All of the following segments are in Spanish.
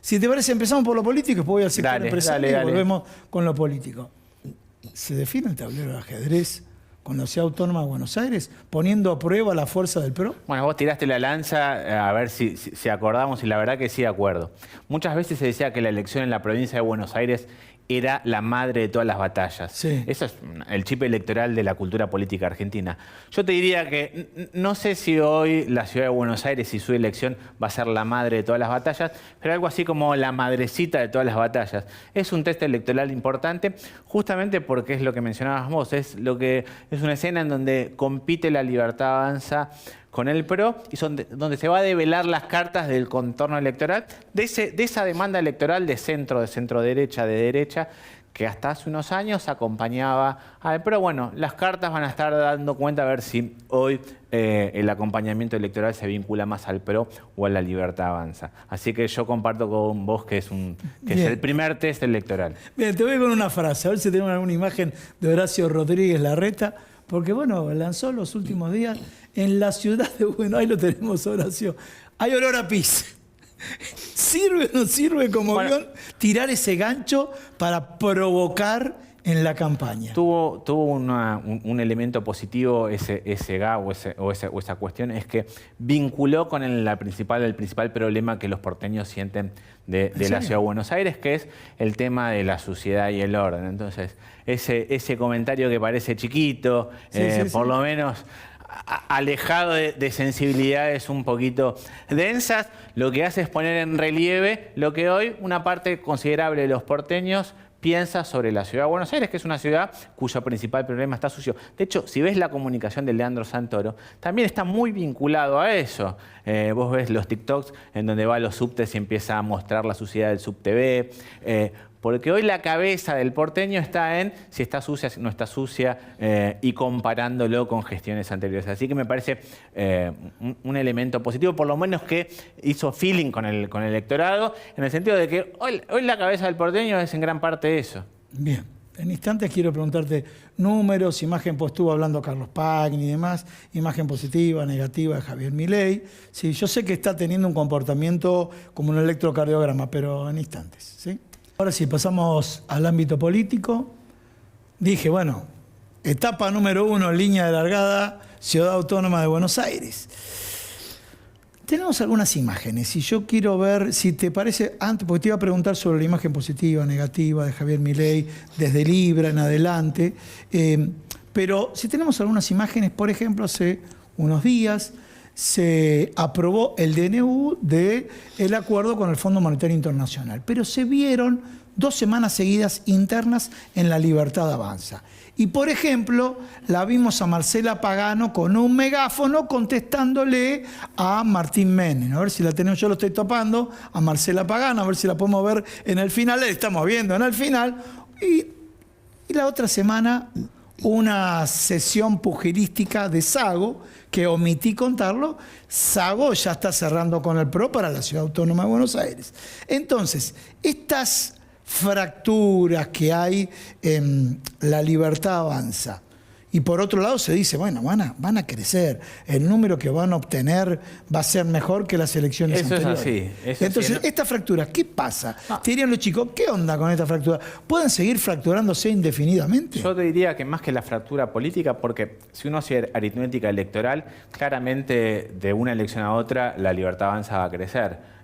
Si te parece, empezamos por lo político y después voy al sector empresarial y volvemos con lo político. ¿Se define el tablero de ajedrez con la Ciudad Autónoma de Buenos Aires, poniendo a prueba la fuerza del PRO? Bueno, vos tiraste la lanza, a ver si acordamos, y la verdad que sí de acuerdo. Muchas veces se decía que la elección en la provincia de Buenos Aires era la madre de todas las batallas. Sí. Eso es el chip electoral de la cultura política argentina. Yo te diría que no sé si hoy la ciudad de Buenos Aires y su elección va a ser la madre de todas las batallas, pero algo así como la madrecita de todas las batallas. Es un test electoral importante, justamente porque es lo que mencionabas vos, es una escena en donde compite La Libertad Avanza con el PRO, y donde se va a develar las cartas del contorno electoral, de esa demanda electoral de centro-derecha, de derecha, que hasta hace unos años acompañaba al PRO. Bueno, las cartas van a estar dando cuenta a ver si hoy el acompañamiento electoral se vincula más al PRO o a La Libertad Avanza. Así que yo comparto con vos que es el primer test electoral. Bien, te voy con una frase, a ver si tenemos alguna imagen de Horacio Rodríguez Larreta, porque bueno, lanzó los últimos días en la ciudad de Buenos Aires, lo tenemos, Horacio. Hay olor a pis. ¿Sirve o no sirve como guión tirar ese gancho para provocar en la campaña? Tuvo un elemento positivo ese GA o esa cuestión, es que vinculó con el principal problema que los porteños sienten de la ciudad de Buenos Aires, que es el tema de la suciedad y el orden. Entonces, ese comentario que parece chiquito, por lo menos alejado de sensibilidades un poquito densas, lo que hace es poner en relieve lo que hoy una parte considerable de los porteños piensa sobre la ciudad de Buenos Aires, que es una ciudad cuyo principal problema está sucio. De hecho, si ves la comunicación de Leandro Santoro, también está muy vinculado a eso. Vos ves los TikToks en donde va a los subtes y empieza a mostrar la suciedad del subtv. Porque hoy la cabeza del porteño está en si está sucia, si no está sucia, y comparándolo con gestiones anteriores. Así que me parece un elemento positivo, por lo menos que hizo feeling con el electorado, en el sentido de que hoy la cabeza del porteño es en gran parte eso. Bien, en instantes quiero preguntarte números, imagen, pues estuvo hablando Carlos Pagni y demás, imagen positiva, negativa de Javier Milei. Sí, yo sé que está teniendo un comportamiento como un electrocardiograma, pero en instantes, ¿sí? Ahora sí, pasamos al ámbito político. Dije, bueno, etapa número 1, línea de largada, Ciudad Autónoma de Buenos Aires. Tenemos algunas imágenes y yo quiero ver si te parece, antes, porque te iba a preguntar sobre la imagen positiva, negativa de Javier Milei, desde Libra en adelante, pero si tenemos algunas imágenes, por ejemplo, hace unos días se aprobó el DNU del acuerdo con el Fondo Monetario Internacional, pero se vieron 2 semanas seguidas internas en La Libertad Avanza. Y, por ejemplo, la vimos a Marcela Pagano con un megáfono contestándole a Martín Menem. A ver si la tenemos, yo lo estoy topando, a Marcela Pagano, a ver si la podemos ver en el final. La estamos viendo en el final. Y la otra semana, una sesión pugilística de Sago, que omití contarlo. Sago ya está cerrando con el PRO para la Ciudad Autónoma de Buenos Aires. Entonces, estas fracturas que hay en La Libertad Avanza, y por otro lado se dice, bueno, van a crecer, el número que van a obtener va a ser mejor que las elecciones anteriores. Eso es así. Entonces, esta fractura, ¿qué pasa? Te dirían los chicos, ¿qué onda con esta fractura? ¿Pueden seguir fracturándose indefinidamente? Yo te diría que más que la fractura política, porque si uno hace aritmética electoral, claramente de una elección a otra la Libertad Avanza va a crecer.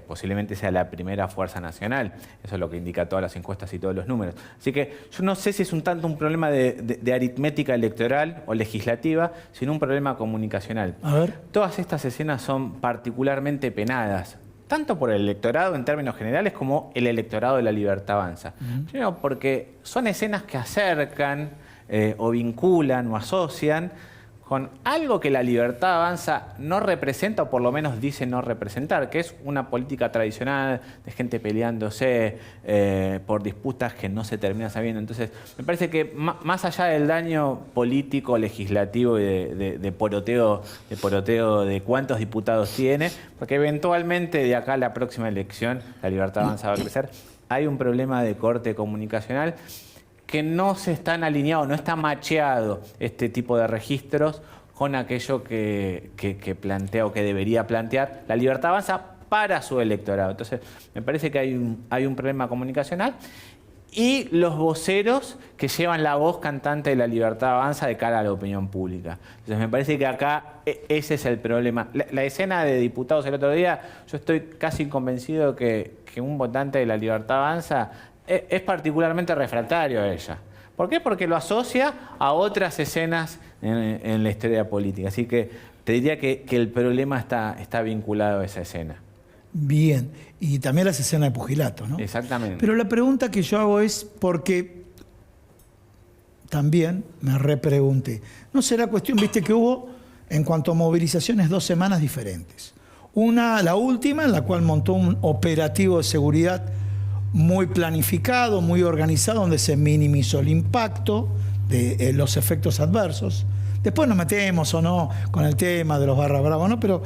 Posiblemente sea la primera fuerza nacional. Eso es lo que indica todas las encuestas y todos los números. Así que yo no sé si es tanto un problema de aritmética electoral o legislativa, sino un problema comunicacional. A ver. Todas estas escenas son particularmente penadas, tanto por el electorado en términos generales como el electorado de La Libertad Avanza. Primero porque son escenas que acercan o vinculan o asocian con algo que La Libertad Avanza no representa, o por lo menos dice no representar, que es una política tradicional de gente peleándose por disputas que no se terminan sabiendo. Entonces, me parece que más allá del daño político, legislativo y de poroteo de cuántos diputados tiene, porque eventualmente de acá a la próxima elección La Libertad Avanza va a crecer, hay un problema de corte comunicacional que no se están alineados, no está macheado este tipo de registros con aquello que plantea o que debería plantear La Libertad Avanza para su electorado. Entonces, me parece que hay un problema comunicacional. Y los voceros que llevan la voz cantante de La Libertad Avanza de cara a la opinión pública. Entonces me parece que acá ese es el problema. La escena de diputados el otro día, yo estoy casi convencido que un votante de La Libertad Avanza es particularmente refractario a ella. ¿Por qué? Porque lo asocia a otras escenas en la historia política. Así que te diría que el problema está vinculado a esa escena. Bien, y también las escenas de pugilato, ¿no? Exactamente. Pero la pregunta que yo hago es porque también me repregunté. ¿No será cuestión, viste que hubo en cuanto a movilizaciones 2 semanas diferentes? Una, la última, en la cual montó un operativo de seguridad muy planificado, muy organizado, donde se minimizó el impacto de los efectos adversos. Después nos metemos o no con el tema de los barra bravas, ¿no? Pero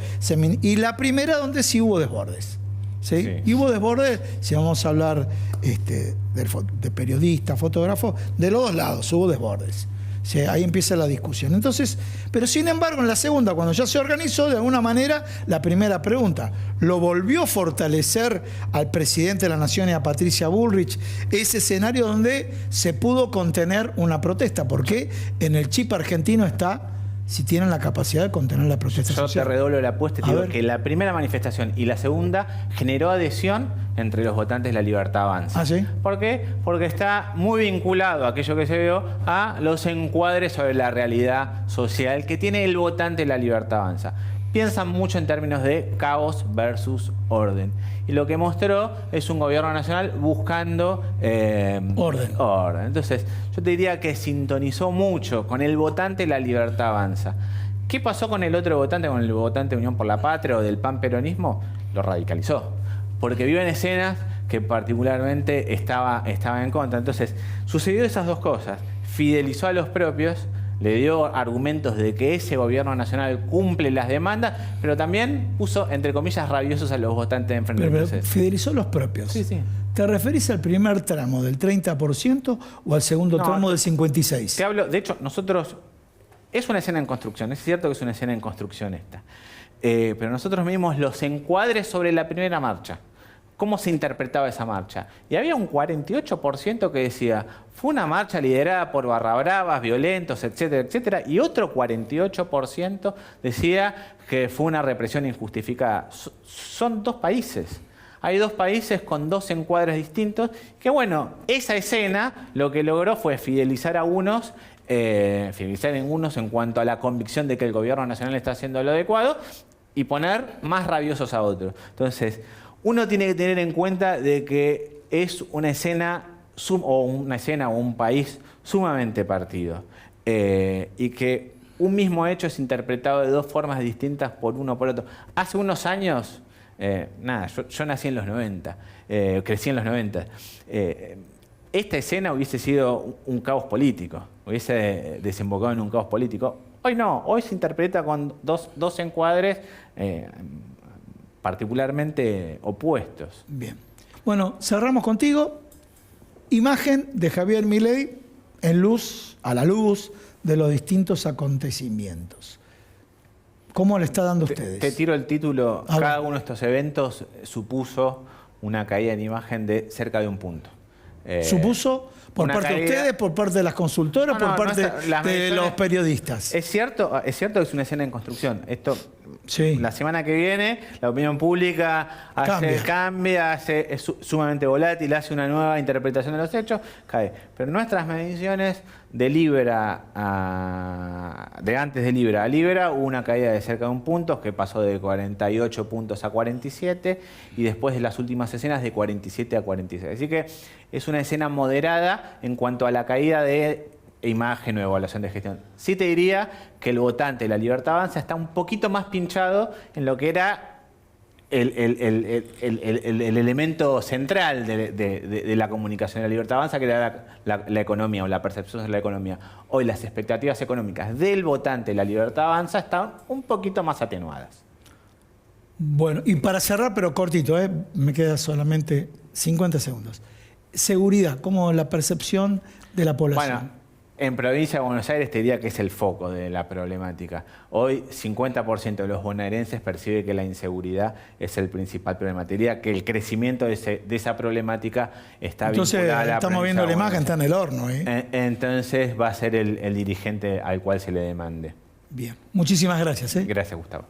y la primera donde sí hubo desbordes. ¿Sí? Sí. Y hubo desbordes, si vamos a hablar de periodistas, fotógrafos, de los dos lados hubo desbordes. Sí, ahí empieza la discusión. Entonces, pero sin embargo, en la segunda, cuando ya se organizó, de alguna manera, la primera pregunta, ¿lo volvió a fortalecer al presidente de la Nación y a Patricia Bullrich ese escenario donde se pudo contener una protesta? Porque en el chip argentino está si tienen la capacidad de contener la protesta social. Yo te redoblo la apuesta y te digo que la primera manifestación y la segunda generó adhesión entre los votantes de La Libertad Avanza. ¿Ah, sí? ¿Por qué? Porque está muy vinculado a aquello que se vio a los encuadres sobre la realidad social que tiene el votante de La Libertad Avanza. Piensan mucho en términos de caos versus orden. Y lo que mostró es un gobierno nacional buscando orden. Entonces, yo te diría que sintonizó mucho con el votante de La Libertad Avanza. ¿Qué pasó con el otro votante, con el votante de Unión por la Patria o del PAN peronismo? Lo radicalizó. Porque vio en escenas que particularmente estaba en contra. Entonces, sucedió esas dos cosas. Fidelizó a los propios, le dio argumentos de que ese gobierno nacional cumple las demandas, pero también puso, entre comillas, rabiosos a los votantes de enfrente. Pero fidelizó los propios. Sí, sí. ¿Te referís al primer tramo del 30% o al segundo tramo del 56%? Te hablo, de hecho, nosotros... Es una escena en construcción, es cierto que es una escena en construcción esta. Pero nosotros vimos los encuadres sobre la primera marcha. ¿Cómo se interpretaba esa marcha? Y había un 48% que decía, fue una marcha liderada por barra bravas, violentos, etcétera, etcétera. Y otro 48% decía que fue una represión injustificada. Son dos países. Hay dos países con dos encuadres distintos. Que bueno, esa escena lo que logró fue fidelizar en unos en cuanto a la convicción de que el gobierno nacional está haciendo lo adecuado y poner más rabiosos a otros. Entonces, uno tiene que tener en cuenta de que es una escena o un país sumamente partido y que un mismo hecho es interpretado de dos formas distintas por uno o por otro. Hace unos años, yo nací en los 90, crecí en los 90. Esta escena hubiese sido un caos político, hubiese desembocado en un caos político. Hoy no, hoy se interpreta con dos encuadres particularmente opuestos. Bien. Bueno, cerramos contigo. Imagen de Javier Milei a la luz de los distintos acontecimientos. ¿Cómo le está dando a ustedes? Te tiro el título. Cada uno de estos eventos supuso una caída en imagen de cerca de un punto. ¿Supuso por parte de ustedes, por parte de las consultoras, por parte de los periodistas? Es cierto que es una escena en construcción. Esto, sí. La semana que viene, la opinión pública cambia, es sumamente volátil, hace una nueva interpretación de los hechos, cae. Pero nuestras mediciones de antes de Libra a Libra hubo una caída de cerca de un punto que pasó de 48 puntos a 47 y después de las últimas escenas de 47 a 46. Así que es una escena moderada en cuanto a la caída de imagen o evaluación de gestión. Sí te diría que el votante de La Libertad Avanza está un poquito más pinchado en lo que era el elemento central de la comunicación de La Libertad Avanza, que era la economía o la percepción de la economía. Hoy las expectativas económicas del votante de La Libertad Avanza están un poquito más atenuadas. Bueno, y para cerrar, pero cortito, me queda solamente 50 segundos. Seguridad, ¿cómo la percepción de la población? Bueno, En provincia de Buenos Aires te diría que es el foco de la problemática. Hoy 50% de los bonaerenses percibe que la inseguridad es el principal problema. Te diría que el crecimiento de esa problemática está vinculada a la estamos viendo la imagen, está en el horno. Entonces va a ser el dirigente al cual se le demande. Bien, muchísimas gracias. Gracias, Gustavo.